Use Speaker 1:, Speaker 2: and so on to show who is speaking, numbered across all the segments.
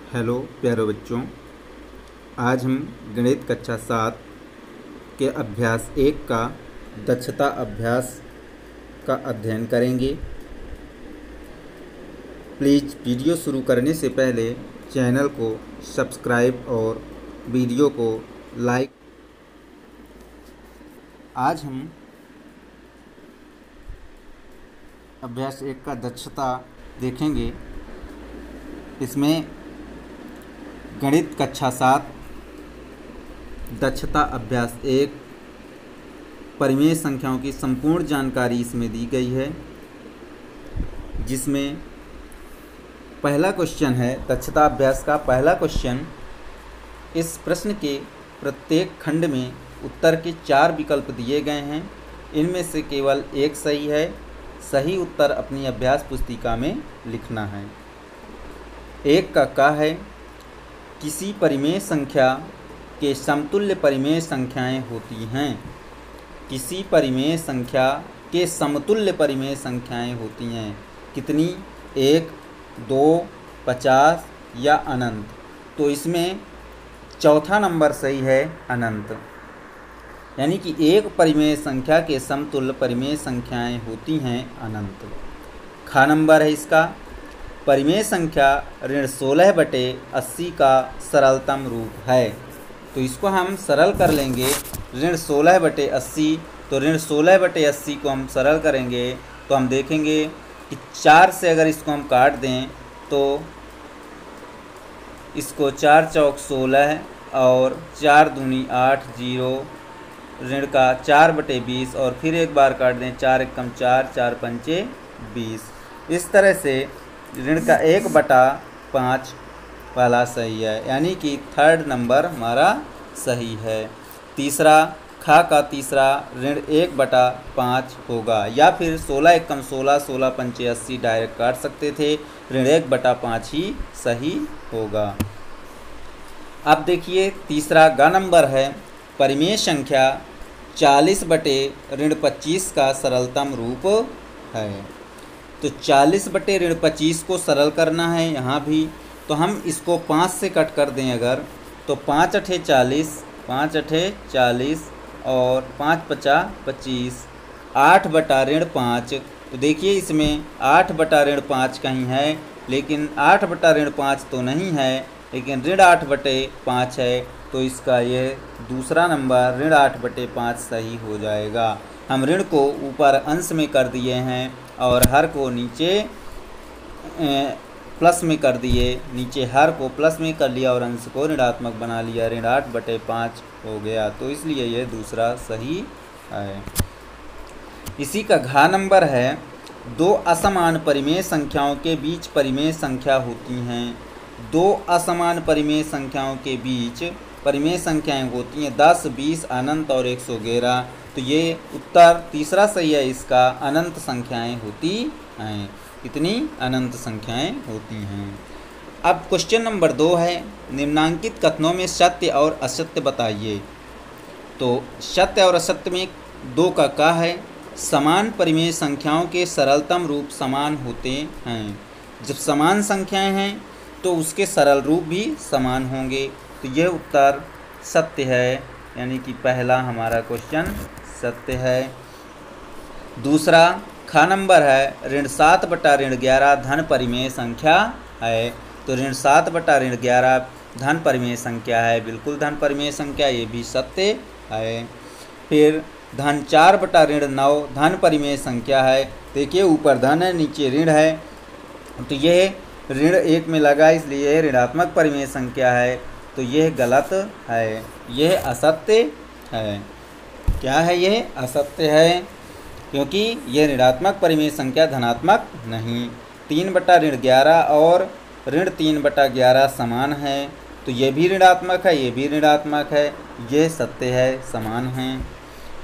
Speaker 1: Hello प्यारे बच्चों, आज हम गणित कक्षा 7 के अभ्यास 1 का दक्षता अभ्यास का अध्ययन करेंगे। प्लीज़ वीडियो शुरू करने से पहले चैनल को सब्सक्राइब और वीडियो को लाइक। आज हम अभ्यास 1 का दक्षता देखेंगे। इसमें गणित कक्षा 7 दक्षता अभ्यास 1 परिमेय संख्याओं की संपूर्ण जानकारी इसमें दी गई है, जिसमें पहला क्वेश्चन है दक्षता अभ्यास का पहला क्वेश्चन। इस प्रश्न के प्रत्येक खंड में उत्तर के 4 विकल्प दिए गए हैं। इनमें से केवल एक सही है। सही उत्तर अपनी अभ्यास पुस्तिका में लिखना है। एक का है किसी परिमेय संख्या के समतुल्य परिमेय संख्याएं होती हैं। किसी परिमेय संख्या के समतुल्य परिमेय संख्याएं होती हैं। कितनी? 1, 2, 50 या अनंत। तो इसमें चौथा नंबर सही है, अनंत। यानी कि एक परिमेय संख्या के समतुल्य परिमेय संख्याएं होती हैं अनंत। खा नंबर है इसका परिमेय संख्या ऋण 16/80 का सरलतम रूप है। तो इसको हम सरल कर लेंगे। ऋण 16/80, तो ऋण 16/80 को हम सरल करेंगे तो हम देखेंगे कि 4 से अगर इसको हम काट दें तो इसको 4 चौक 16 और 4 दूनी 8, 0 ऋण का 4/20 और फिर एक बार काट दें 4 एकम 4, 4 पंचे 20। इस तरह से ऋण का 1/5 वाला सही है, यानी कि थर्ड नंबर हमारा सही है। तीसरा खा का तीसरा ऋण 1/5 होगा, या फिर 16 एकम 16, 16 पंचे 80 डायरेक्ट काट सकते थे। ऋण 1/5 ही सही होगा। अब देखिए तीसरा ग नंबर है परिमेय संख्या 40/25 का सरलतम रूप है। तो 40/25 को सरल करना है यहाँ भी, तो हम इसको 5 से कट कर दें अगर, तो 5 अठे 40, 5 अठे 40 और 5 पचा 25, 8/5। तो देखिए इसमें 8/5 कहीं है, लेकिन 8/5 तो नहीं है, लेकिन ऋण 8/5 है। तो इसका ये दूसरा नंबर ऋण 8/5 सही हो जाएगा। हम ऋण को ऊपर अंश में कर दिए हैं और हर को नीचे प्लस में कर दिए। नीचे हर को प्लस में कर लिया और अंश को ऋणात्मक बना लिया। ऋण 8/5 हो गया, तो इसलिए यह दूसरा सही है। इसी का घ नंबर है 2 असमान परिमेय संख्याओं के बीच परिमेय संख्या होती हैं। 2 असमान परिमेय संख्याओं के बीच परिमेय संख्याएं होती हैं 10, 20, अनंत और 111। तो ये उत्तर तीसरा सही है इसका, अनंत संख्याएं होती हैं। कितनी? अनंत संख्याएं होती हैं। अब क्वेश्चन नंबर 2 है निम्नांकित कथनों में सत्य और असत्य बताइए। तो सत्य और असत्य में 2 का है समान परिमेय संख्याओं के सरलतम रूप समान होते हैं। जब समान संख्याएं हैं तो उसके सरल रूप भी समान होंगे। तो यह उत्तर सत्य है, यानी कि पहला हमारा क्वेश्चन सत्य है। दूसरा ख नंबर है ऋण 7/11 धन परिमेय संख्या है। तो ऋण 7/11 धन परिमेय संख्या है, बिल्कुल धन परिमेय संख्या, ये भी सत्य है। फिर धन 4/9 धन परिमेय संख्या है। देखिए ऊपर धन है, नीचे ऋण है, तो यह ऋण 1 में लगा, इसलिए यह ऋणात्मक परिमेय संख्या है। तो यह गलत है, यह असत्य है। क्या है? यह असत्य है, क्योंकि यह ऋणात्मक परिमेय संख्या धनात्मक नहीं। 3/11 और ऋण 3/11 समान है, तो यह भी ऋणात्मक है, यह भी ऋणात्मक है। यह सत्य है, समान हैं।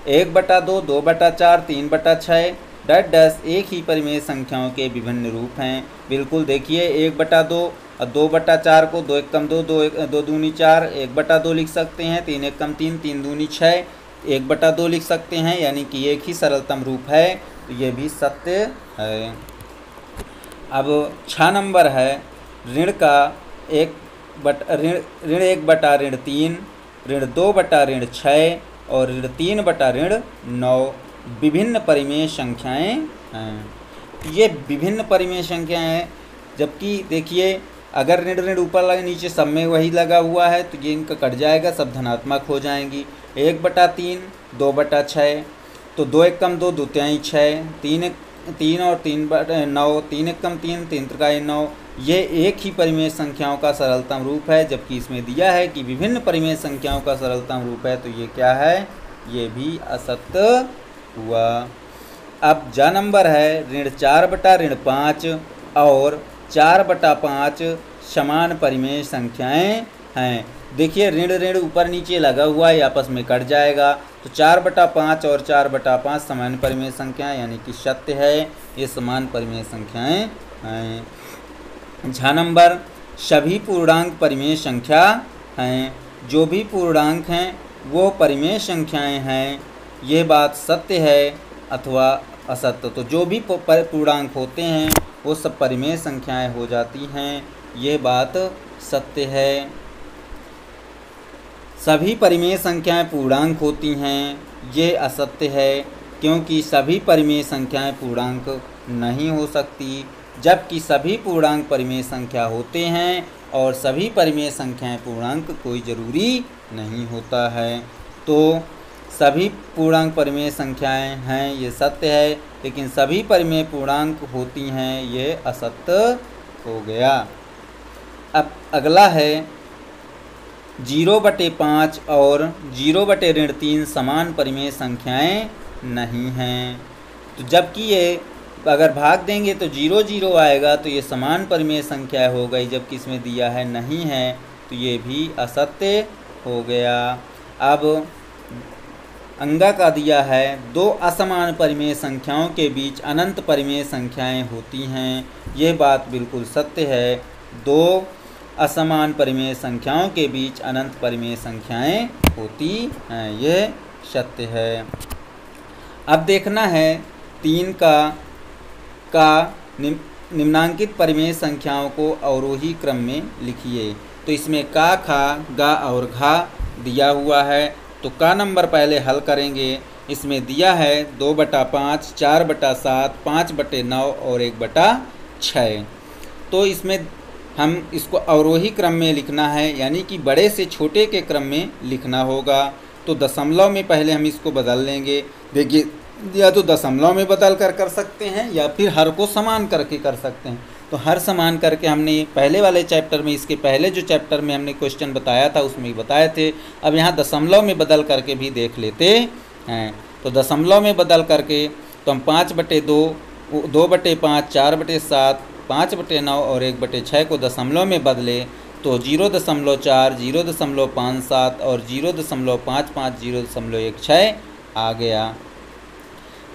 Speaker 1: 1/2, 2/4, 3/6 डैश डैश एक ही परिमेय संख्याओं के विभिन्न रूप हैं। बिल्कुल देखिए 1/2 और 2/4 को 2 एकम 2, 2 दूनी 4, 1/2 लिख सकते हैं। 3 एकम 3, 3 दूनी 6, 1/2 लिख सकते हैं, यानी कि एक ही सरलतम रूप है। तो ये भी सत्य है। अब 6 नंबर है ऋण का एक ऋण 1/ऋण 3, ऋण 2/ऋण 6 और ऋण 3/ऋण 9 विभिन्न परिमेय संख्याएं हैं। ये विभिन्न परिमेय संख्याएं हैं, जबकि देखिए अगर ऋण ऋण ऊपर लगे नीचे सब में वही लगा हुआ है तो ये इनका कट जाएगा, सब धनात्मक हो जाएंगी। 1/3, 2/6, तो 2 × 2 2 × 6, 3 और 3/9, 3 × 3 3 × 9। ये एक ही परिमेय संख्याओं का सरलतम रूप है, जबकि इसमें दिया है कि विभिन्न परिमेय संख्याओं का सरलतम रूप है, तो ये क्या है, ये भी असत्य हुआ। अब जा नंबर है ऋण 4/ऋण 5 और 4/5 समान परिमेय संख्याएं हैं। देखिए ऋण ऋण ऊपर नीचे लगा हुआ है, आपस में कट जाएगा, तो 4/5 और 4/5 समान परिमेय संख्याएं यानी कि सत्य है, ये समान परिमेय संख्याएं हैं। झ नंबर सभी पूर्णांक परिमेय संख्या हैं, जो भी पूर्णांक हैं वो परिमेय संख्याएं हैं, ये बात सत्य है अथवा असत्य। तो जो भी पूर्णांक होते हैं वो सब परिमेय संख्याएं हो जाती हैं, ये बात सत्य है। सभी परिमेय संख्याएं पूर्णांक होती हैं, ये असत्य है, क्योंकि सभी परिमेय संख्याएं पूर्णांक नहीं हो सकती, जबकि सभी पूर्णांक परिमेय संख्या होते हैं और सभी परिमेय संख्याएं पूर्णांक कोई ज़रूरी नहीं होता है। तो सभी पूर्णांक परिमेय संख्याएं हैं, ये सत्य है, लेकिन सभी परिमेय पूर्णांक होती हैं, ये असत्य हो गया। अब अगला है 0/5 और 0/ऋण 3 समान परिमेय संख्याएं नहीं हैं। तो जबकि ये अगर भाग देंगे तो 0 0 आएगा, तो ये समान परिमेय संख्या हो गई, जबकि इसमें दिया है नहीं है, तो ये भी असत्य हो गया। अब अंगा का दिया है 2 असमान परिमेय संख्याओं के बीच अनंत परिमेय संख्याएं होती हैं, ये बात बिल्कुल सत्य है। 2 असमान परिमेय संख्याओं के बीच अनंत परिमेय संख्याएं होती हैं, यह सत्य है। अब देखना है 3 का निम्नांकित परिमेय संख्याओं को अवरोही क्रम में लिखिए। तो इसमें का, खा, गा और घा दिया हुआ है, तो का नंबर पहले हल करेंगे। इसमें दिया है 2/5, 4/7, 5/9 और 1/6। तो इसमें हम इसको अवरोही क्रम में लिखना है, यानी कि बड़े से छोटे के क्रम में लिखना होगा। तो दशमलव में पहले हम इसको बदल लेंगे। देखिए या तो दशमलव में बदल कर सकते हैं या फिर हर को समान करके कर सकते हैं। तो हर समान करके हमने पहले वाले चैप्टर में, इसके पहले जो चैप्टर में हमने क्वेश्चन बताया था उसमें बताए थे। अब यहाँ दशमलव में बदल करके भी देख लेते हैं। तो दशमलव में बदल करके तो हम 5/2, 2/5, 4/7, 5/9 और 1/6 को दशमलव में बदले तो 0.4, 0.57 और 0.55, 0.16 आ गया।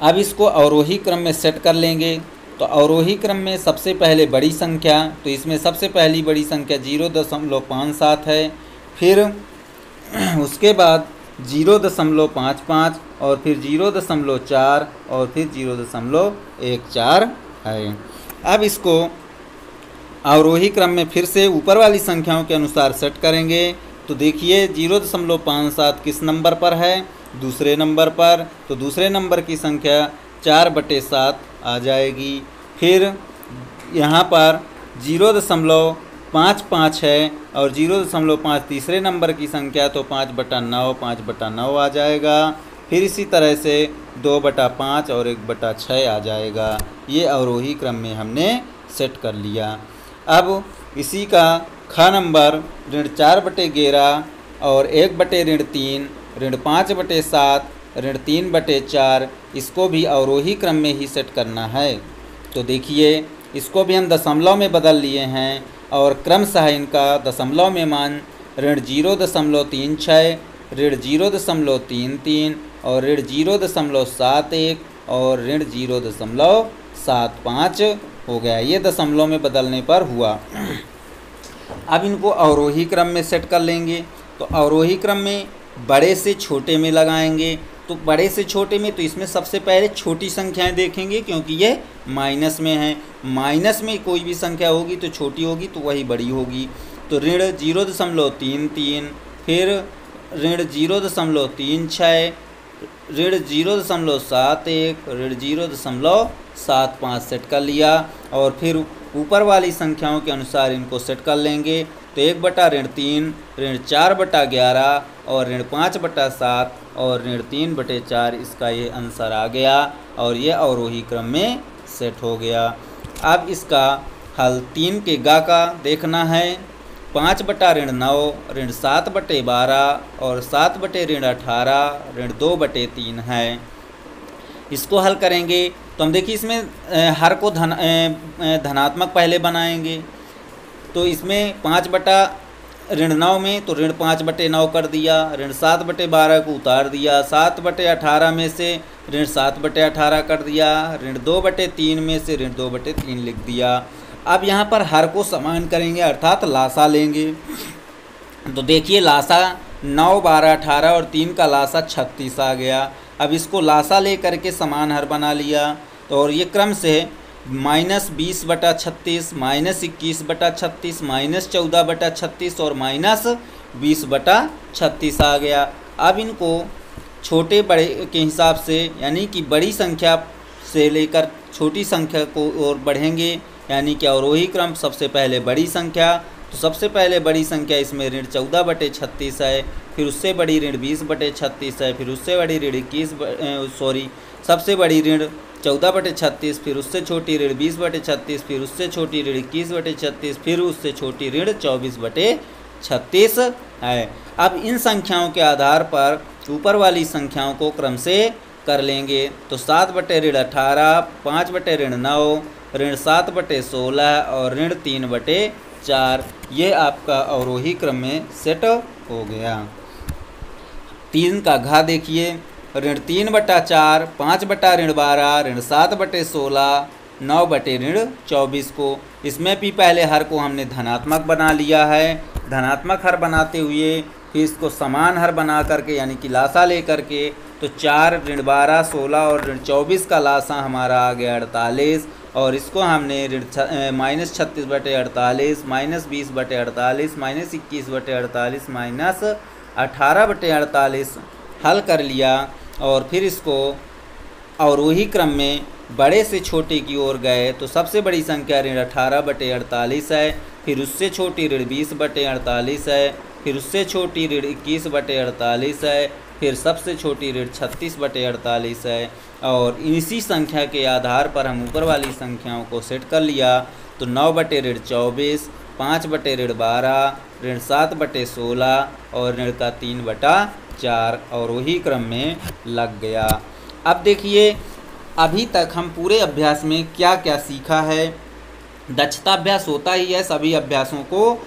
Speaker 1: अब इसको अवरोही क्रम में सेट कर लेंगे। तो अवरोही क्रम में सबसे पहले बड़ी संख्या, तो इसमें सबसे पहली बड़ी संख्या 0.57 है, फिर उसके बाद 0.55 और फिर 0.4 और फिर 0.14 है। अब इसको अवरोही क्रम में फिर से ऊपर वाली संख्याओं के अनुसार सेट करेंगे। तो देखिए 0.57 किस नंबर पर है, दूसरे नंबर पर, तो दूसरे नंबर की संख्या 4/7 आ जाएगी। फिर यहाँ पर 0.55 है और 0.5 तीसरे नंबर की संख्या, तो 5/9 आ जाएगा। फिर इसी तरह से 2/5 और 1/6 आ जाएगा। ये अवरोही क्रम में हमने सेट कर लिया। अब इसी का ख नंबर ऋण 4/11 और 1/ऋण 3, ऋण 5/7, ऋण 3/4, इसको भी अवरोही क्रम में ही सेट करना है। तो देखिए इसको भी हम दशमलव में बदल लिए हैं और क्रमशः इनका दशमलव में मान ऋण 0.36, ऋण 0.33 और ऋण 0.71 और ऋण 0.75 हो गया। ये दशमलव में बदलने पर हुआ। अब इनको अवरोही क्रम में सेट कर लेंगे। तो अवरोही क्रम में बड़े से छोटे में लगाएंगे। तो बड़े से छोटे में तो इसमें सबसे पहले छोटी संख्याएं देखेंगे, क्योंकि ये माइनस में है। माइनस में कोई भी संख्या होगी तो छोटी होगी, तो वही बड़ी होगी। तो ऋण 0.33, फिर ऋण 0.36, ऋण 0.71, ऋण 0.75 सेट कर लिया और फिर ऊपर वाली संख्याओं के अनुसार इनको सेट कर लेंगे। तो 1/ऋण 3, ऋण 4/11 और ऋण 5/7 और ऋण 3/4 इसका ये आंसर आ गया और ये अवरोही क्रम में सेट हो गया। अब इसका हल 3 के गा का देखना है। 5/9, ऋण 7/12 और 7/18, ऋण 2/3 है। इसको हल करेंगे तो हम देखिए इसमें हर को धनात्मक पहले बनाएंगे। तो इसमें 5/9 में तो ऋण 5/9 कर दिया, ऋण 7/12 को उतार दिया, 7/18 में से ऋण 7/18 कर दिया, ऋण 2/3 में से ऋण 2/3 लिख दिया। अब यहाँ पर हर को समान करेंगे अर्थात लासा लेंगे। तो देखिए लासा 9, 12, 18 और 3 का लासा 36 आ गया। अब इसको लासा ले करके समान हर बना लिया। तो और ये क्रम से -20/36, -21/36, -14/36 और -20/36 आ गया। अब इनको छोटे बड़े के हिसाब से यानी कि बड़ी संख्या से लेकर छोटी संख्या को और बढ़ेंगे, यानी कि अवरोही क्रम सबसे पहले बड़ी संख्या। तो सबसे पहले बड़ी संख्या इसमें ऋण 14/36 है, फिर उससे बड़ी ऋण 20/36 है, फिर उससे बड़ी ऋण सबसे बड़ी ऋण 14/36, फिर उससे छोटी ऋण 20/36, फिर उससे छोटी ऋण 21/36, फिर उससे छोटी ऋण 24/36 है। अब इन संख्याओं के आधार पर ऊपर वाली संख्याओं को क्रम से कर लेंगे। तो 7/18, 5/9, ऋण 7/16 और ऋण 3/4 ये आपका अवरोही क्रम में सेट हो गया। 3 का घा देखिए, ऋण 3/4, 5/12, ऋण 7/16, 9/24 को इसमें भी पहले हर को हमने धनात्मक बना लिया है। धनात्मक हर बनाते हुए फिर इसको समान हर बना करके यानी कि लासा ले करके तो 4, ऋण 12, 16 और ऋण 24 का लासा हमारा आ गया 48 और इसको हमने ऋण -36/48, -20/48, -21/48, -18/48 हल कर लिया और फिर इसको अवरोही क्रम में बड़े से छोटे की ओर गए। तो सबसे बड़ी संख्या ऋण 18/48 है, फिर उससे छोटी ऋण 20/48 है, फिर उससे छोटी ऋण 21/48 है, फिर सबसे छोटी ऋण 36/48 है और इसी संख्या के आधार पर हम ऊपर वाली संख्याओं को सेट कर लिया। तो 9/24, 5/12, ऋण 7/16 और ऋण का 3/4 और वही क्रम में लग गया। अब देखिए अभी तक हम पूरे अभ्यास में क्या क्या सीखा है। दक्षता अभ्यास होता ही है, सभी अभ्यासों को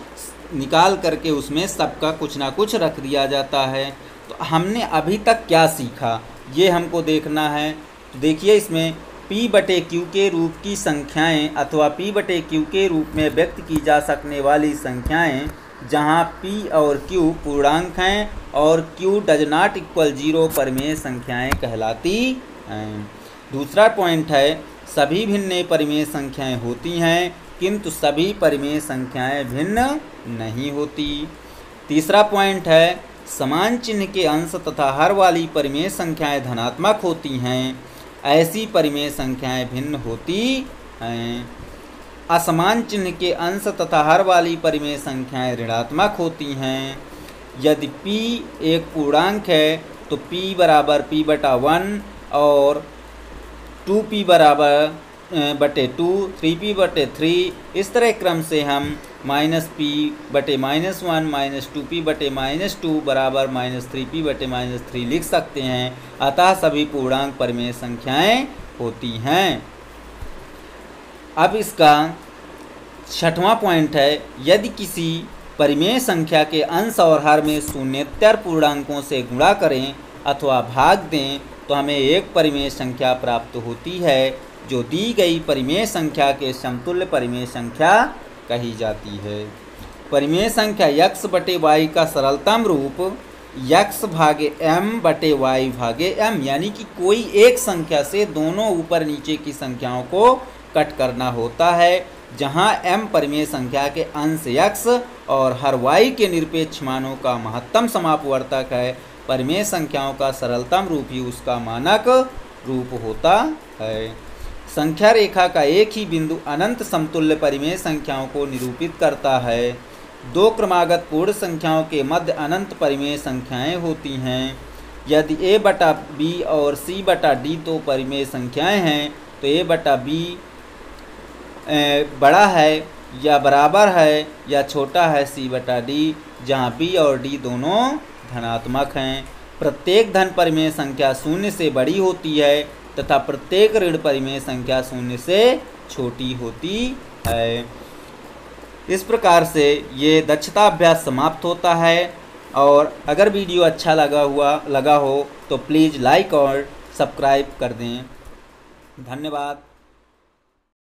Speaker 1: निकाल करके उसमें सबका कुछ ना कुछ रख दिया जाता है। तो हमने अभी तक क्या सीखा ये हमको देखना है। तो देखिए इसमें P/Q के रूप की संख्याएं अथवा P/Q के रूप में व्यक्त की जा सकने वाली संख्याएं जहां P और Q पूर्णांक हैं और Q डज नॉट इक्वल 0 परिमेय संख्याएं कहलाती हैं। दूसरा पॉइंट है सभी भिन्न परिमेय संख्याएं होती हैं किंतु सभी परिमेय संख्याएं भिन्न नहीं होती। तीसरा पॉइंट है समान चिन्ह के अंश तथा हर वाली परिमेय संख्याएं धनात्मक होती हैं, ऐसी परिमेय संख्याएं भिन्न होती हैं। असमान चिन्ह के अंश तथा हर वाली परिमेय संख्याएं ऋणात्मक होती हैं। यदि P एक पूर्णांक है तो P बराबर P/1 और 2P बराबर /2, 3P/3 इस तरह क्रम से हम -P/-1 -2P/-2 बराबर -3P/-3 लिख सकते हैं। अतः सभी पूर्णांक परिमेय संख्याएं होती हैं। अब इसका छठवां पॉइंट है यदि किसी परिमेय संख्या के अंश और हर में शून्येतर पूर्णांकों से गुणा करें अथवा भाग दें तो हमें एक परिमेय संख्या प्राप्त होती है जो दी गई परिमेय संख्या के समतुल्य परिमेय संख्या कही जाती है। परिमेय संख्या x/y का सरलतम रूप x/m/y/m यानी कि कोई एक संख्या से दोनों ऊपर नीचे की संख्याओं को कट करना होता है। जहां m परिमेय संख्या के अंश x और हर y के निरपेक्ष मानों का महत्तम समापवर्तक है। परिमेय संख्याओं का सरलतम रूप ही उसका मानक रूप होता है। संख्या रेखा का एक ही बिंदु अनंत समतुल्य परिमेय संख्याओं को निरूपित करता है। दो क्रमागत पूर्ण संख्याओं के मध्य अनंत परिमेय संख्याएं होती हैं। यदि a बटा b और c बटा d तो परिमेय संख्याएं हैं तो a बटा b बड़ा है या बराबर है या छोटा है c बटा d, जहाँ b और d दोनों धनात्मक हैं। प्रत्येक धन परिमेय संख्या शून्य से बड़ी होती है तथा प्रत्येक ऋण परिमेय संख्या शून्य से छोटी होती है। इस प्रकार से ये दक्षता अभ्यास समाप्त होता है। और अगर वीडियो अच्छा लगा हो तो प्लीज़ लाइक और सब्सक्राइब कर दें। धन्यवाद।